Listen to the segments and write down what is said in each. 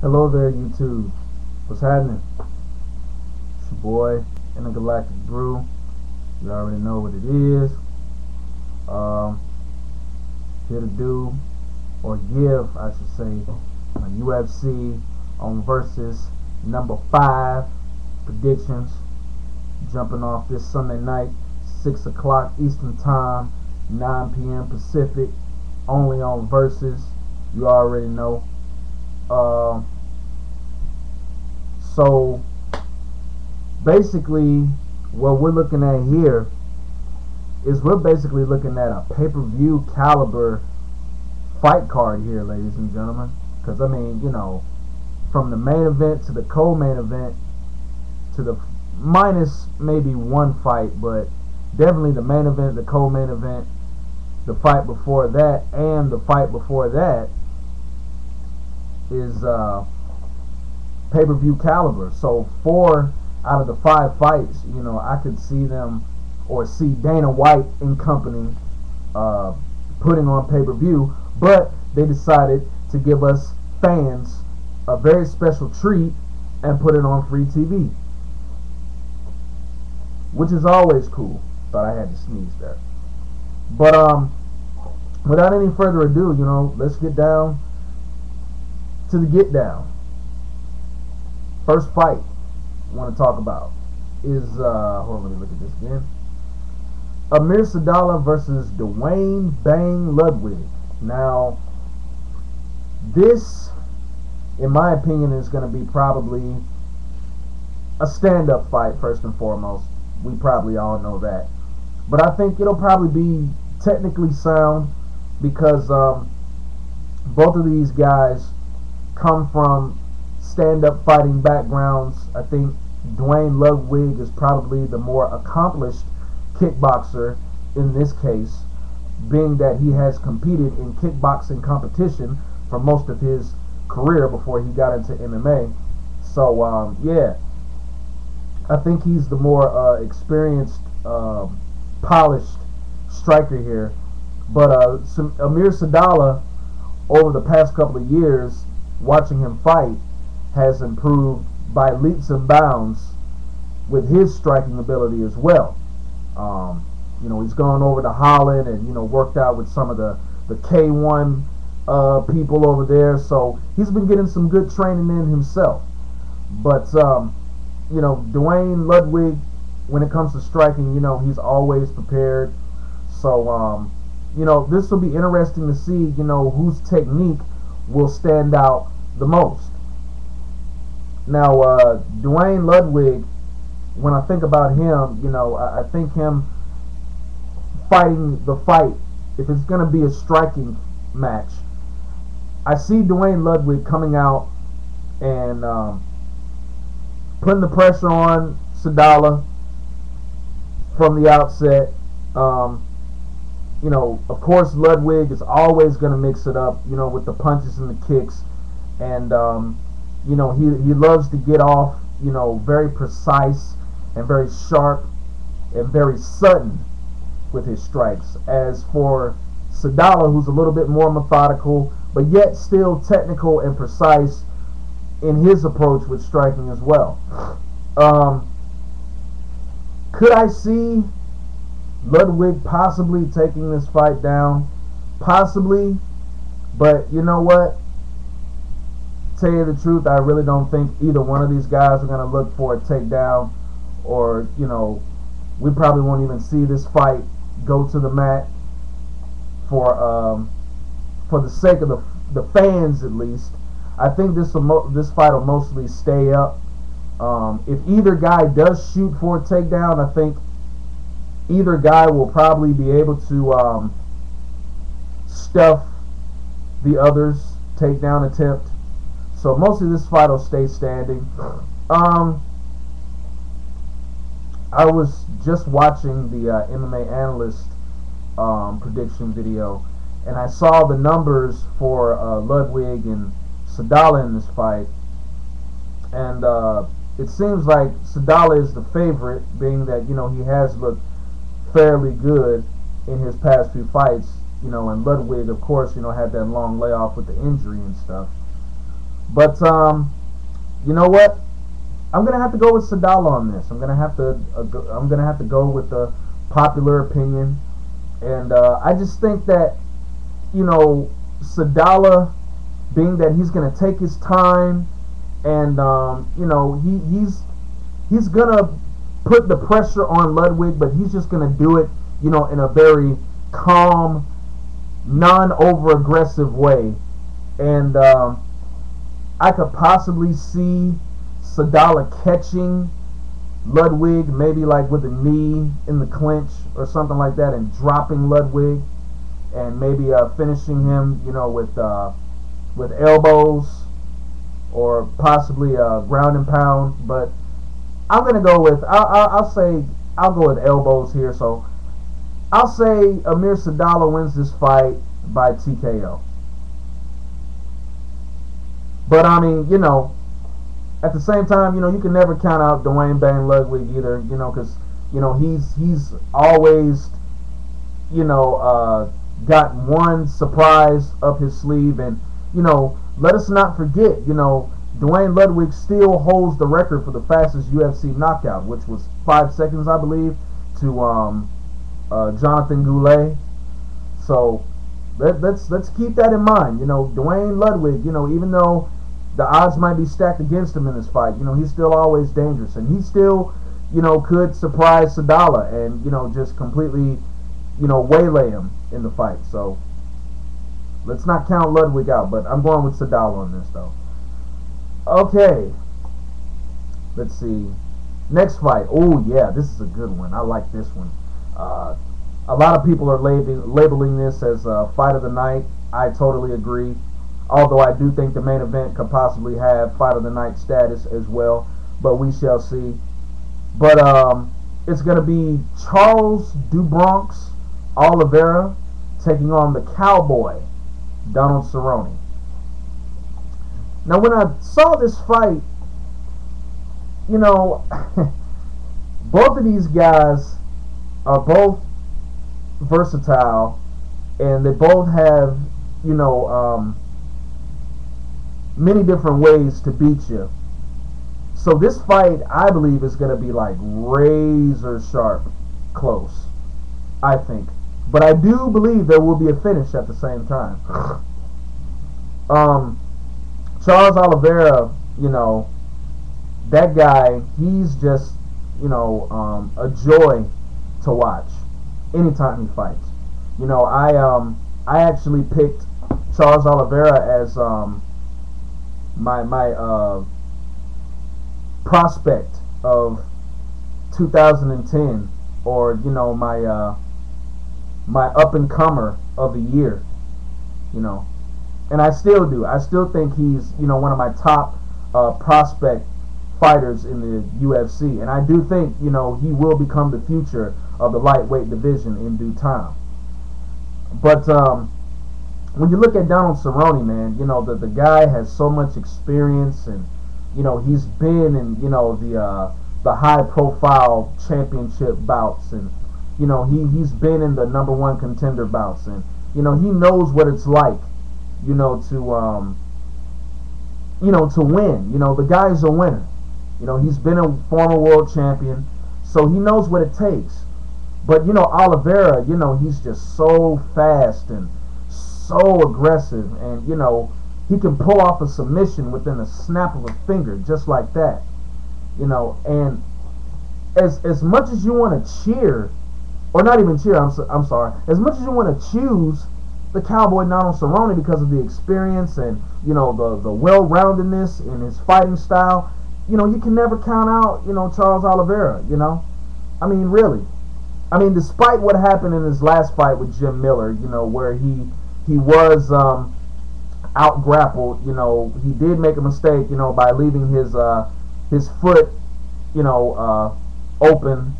Hello there, YouTube. What's happening? It's your boy, Intergalactic Brew. You already know what it is. Here to do, or give, I should say, a UFC on versus number 5 predictions. Jumping off this Sunday night, 6 o'clock Eastern Time, 9 p.m. Pacific, only on versus. You already know. So basically what we're looking at here is we're basically looking at a pay-per-view caliber fight card here, ladies and gentlemen, because I mean, you know, from the main event to the co-main event to the minus maybe one fight, but definitely the main event, the co-main event, the fight before that, and the fight before that is pay-per-view caliber. So 4 out of the 5 fights, you know, I could see them, or see Dana White and company putting on pay-per-view, but they decided to give us fans a very special treat and put it on free TV, which is always cool. Thought I had to sneeze there. But without any further ado, you know, let's get down to the get down. First fight I want to talk about is hold on, let me look at this again. Amir Sadallah versus Dwayne Bang Ludwig. Now, this, in my opinion, is going to be probably a stand-up fight first and foremost. We probably all know that, but I think it'll probably be technically sound because both of these guys come from stand-up fighting backgrounds. I think Dwayne Ludwig is probably the more accomplished kickboxer in this case, being that he has competed in kickboxing competition for most of his career before he got into MMA. So yeah, I think he's the more experienced, polished striker here. But Amir Sadallah, over the past couple of years, watching him fight, has improved by leaps and bounds with his striking ability as well. You know, he's gone over to Holland and, you know, worked out with some of the K1 people over there, so he's been getting some good training in himself. But you know, Dwayne Ludwig, when it comes to striking, you know, he's always prepared. So you know, this will be interesting to see, you know, whose technique will stand out the most. Now, Dwayne Ludwig, when I think about him, you know, I think him fighting the fight, if it's going to be a striking match, I see Dwayne Ludwig coming out and putting the pressure on Sadallah from the outset. You know, of course, Ludwig is always going to mix it up, you know, with the punches and the kicks. And you know, he loves to get off, you know, very precise and very sharp and very sudden with his strikes. As for Sadallah, who's a little bit more methodical, but yet still technical and precise in his approach with striking as well. Could I see Ludwig possibly taking this fight down? Possibly, but you know what? Tell you the truth, I really don't think either one of these guys are going to look for a takedown, or, you know, we probably won't even see this fight go to the mat for the sake of the fans, at least. I think this fight will mostly stay up. If either guy does shoot for a takedown, I think either guy will probably be able to stuff the other's takedown attempt. So mostly this fight will stay standing. I was just watching the MMA analyst prediction video, and I saw the numbers for Ludwig and Sadallah in this fight, and it seems like Sadallah is the favorite, being that, you know, he has looked fairly good in his past few fights, you know, and Ludwig, of course, you know, had that long layoff with the injury and stuff. But you know what? I'm gonna have to go with Sadala on this. I'm gonna have to go with the popular opinion, and I just think that Sadala, being that he's gonna take his time, and he's gonna put the pressure on Ludwig, but he's just gonna do it in a very calm, non-over aggressive way, and I could possibly see Sadala catching Ludwig, maybe like with a knee in the clinch or something like that, and dropping Ludwig, and maybe finishing him, with elbows or possibly ground and pound. But I'm gonna go with I'll go with elbows here. So I'll say Amir Sadala wins this fight by TKO. But I mean, at the same time, you can never count out Dwayne Bang Ludwig either, because he's always got one surprise up his sleeve, and let us not forget, Dwayne Ludwig still holds the record for the fastest UFC knockout, which was 5 seconds, I believe, to Jonathan Goulet. So let's keep that in mind. Dwayne Ludwig, even though the odds might be stacked against him in this fight, he's still always dangerous, and he still, could surprise Sadala and just completely, waylay him in the fight. So let's not count Ludwig out, but I'm going with Sadala on this though. Okay, let's see. Next fight. Oh yeah, this is a good one. I like this one. A lot of people are labeling this as fight of the night. I totally agree. Although I do think the main event could possibly have fight of the night status as well, but we shall see. But it's going to be Charles DuBronx Oliveira taking on the Cowboy Donald Cerrone. Now, when I saw this fight, both of these guys are both versatile, and they both have, many different ways to beat you. So this fight, I believe, is going to be like razor sharp close, I think. But I do believe there will be a finish at the same time. Charles Oliveira, that guy, he's just, a joy to watch anytime he fights. I actually picked Charles Oliveira as my prospect of 2010, or my up and comer of the year, and I still do. I still think he's one of my top prospect fighters in the UFC, and I do think he will become the future of the lightweight division in due time. But when you look at Donald Cerrone, man, the guy has so much experience, and he's been in the high profile championship bouts, and he's been in the number one contender bouts, and he knows what it's like to win. The guy's a winner. He's been a former world champion, so he knows what it takes. But Oliveira, he's just so fast and so aggressive, and he can pull off a submission within a snap of a finger, just like that. And as much as you want to cheer, or not even cheer, I'm sorry, as much as you want to choose the Cowboy Donald Cerrone because of the experience and the well-roundedness in his fighting style, you can never count out Charles Oliveira. I mean, really. I mean, despite what happened in his last fight with Jim Miller, where he was out grappled, he did make a mistake, by leaving his foot, open,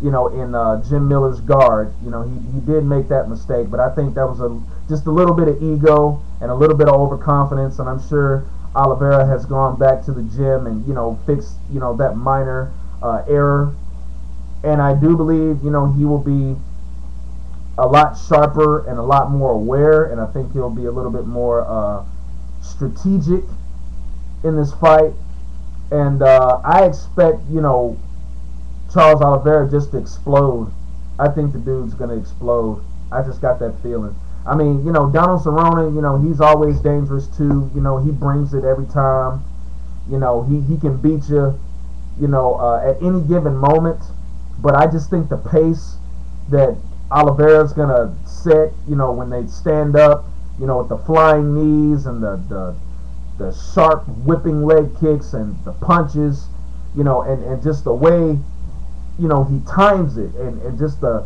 in Jim Miller's guard. He did make that mistake, but I think that was just a little bit of ego and a little bit of overconfidence, and I'm sure Oliveira has gone back to the gym and fixed that minor error. And I do believe, he will be a lot sharper and a lot more aware, and I think he'll be a little bit more strategic in this fight, and I expect, Charles Oliveira just to explode. I think the dude's gonna explode. I just got that feeling. I mean, Donald Cerrone, he's always dangerous too. He brings it every time. He can beat you, at any given moment. But I just think the pace that Oliveira's gonna set, when they stand up, with the flying knees and the sharp whipping leg kicks and the punches, and just the way, he times it, and just the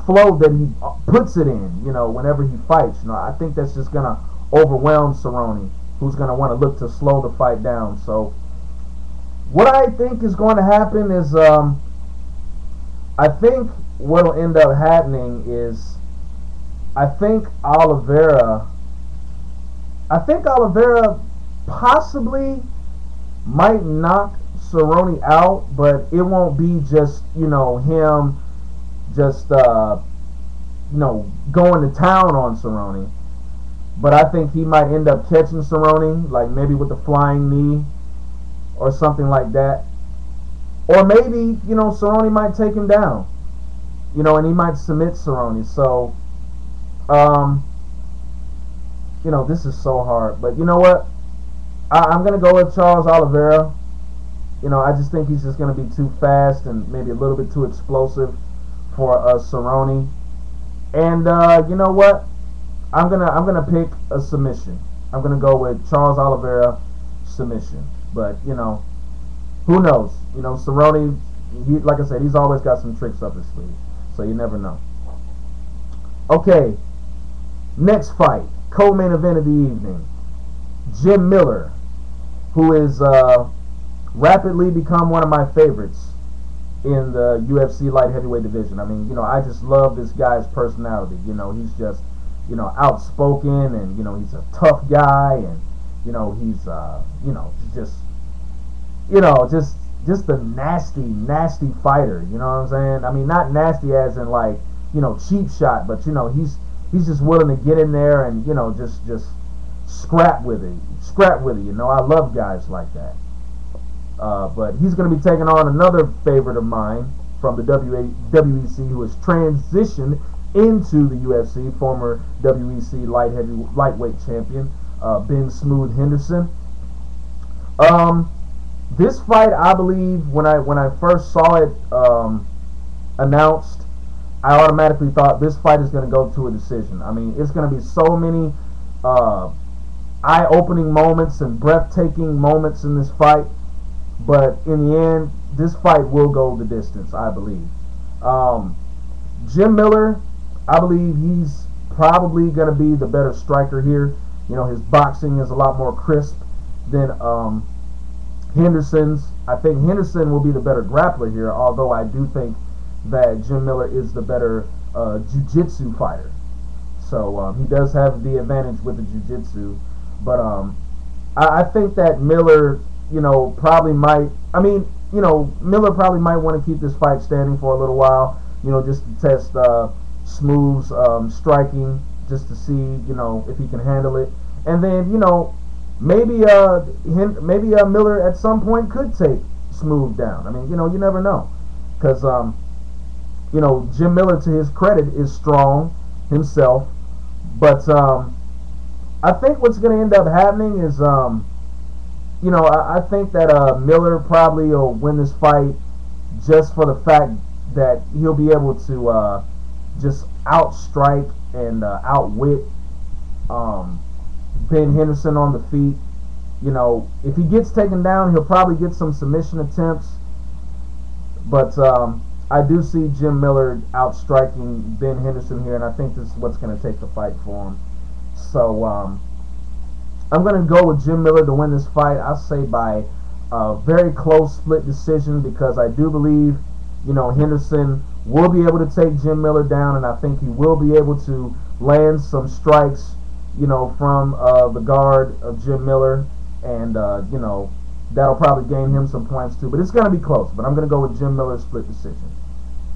flow that he puts it in, whenever he fights. I think that's just gonna overwhelm Cerrone, who's gonna want to look to slow the fight down. So what I think is going to happen is, I think what'll end up happening is, I think Oliveira possibly might knock Cerrone out, but it won't be just, him just, going to town on Cerrone. But I think he might end up catching Cerrone, like maybe with a flying knee or something like that. Or maybe, Cerrone might take him down, and he might submit Cerrone. So, this is so hard. But you know what? I'm going to go with Charles Oliveira. I just think he's just going to be too fast and maybe a little bit too explosive for Cerrone. And you know what? I'm gonna pick a submission. I'm gonna go with Charles Oliveira submission. But who knows? Cerrone, like I said, he's always got some tricks up his sleeve, so you never know. Okay, next fight, co-main event of the evening. Jim Miller, who is rapidly become one of my favorites in the UFC light heavyweight division. I mean, I just love this guy's personality. He's just, outspoken, and he's a tough guy, and he's just a nasty fighter. You know what I'm saying? I mean, not nasty as in like cheap shot, but he's just willing to get in there and just scrap with it. I love guys like that. But he's going to be taking on another favorite of mine from the WEC, who has transitioned into the UFC, former WEC lightweight champion, Ben Smooth Henderson. This fight, I believe, when I first saw it announced, I automatically thought this fight is going to go to a decision. I mean, it's going to be so many eye-opening moments and breathtaking moments in this fight. But in the end, this fight will go the distance, I believe. Jim Miller, I believe he's probably going to be the better striker here. His boxing is a lot more crisp than Henderson's. I think Henderson will be the better grappler here, although I do think that Jim Miller is the better jiu-jitsu fighter. So he does have the advantage with the jiu-jitsu. But I think that Miller... probably might. I mean, Miller probably might want to keep this fight standing for a little while. Just to test Smooth's striking, just to see, if he can handle it. And then, maybe Miller at some point could take Smooth down. I mean, you never know, because Jim Miller, to his credit, is strong himself. But I think what's going to end up happening is. I think that Miller probably will win this fight just for the fact that he'll be able to just outstrike and outwit Ben Henderson on the feet. If he gets taken down, he'll probably get some submission attempts. But I do see Jim Miller outstriking Ben Henderson here, and I think this is what's going to take the fight for him. So, I'm going to go with Jim Miller to win this fight. I'll say by a very close split decision, because I do believe, Henderson will be able to take Jim Miller down, and I think he will be able to land some strikes, from the guard of Jim Miller, and, that'll probably gain him some points too. But it's going to be close, but I'm going to go with Jim Miller's split decision.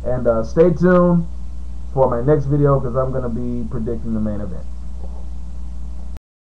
And stay tuned for my next video, because I'm going to be predicting the main event.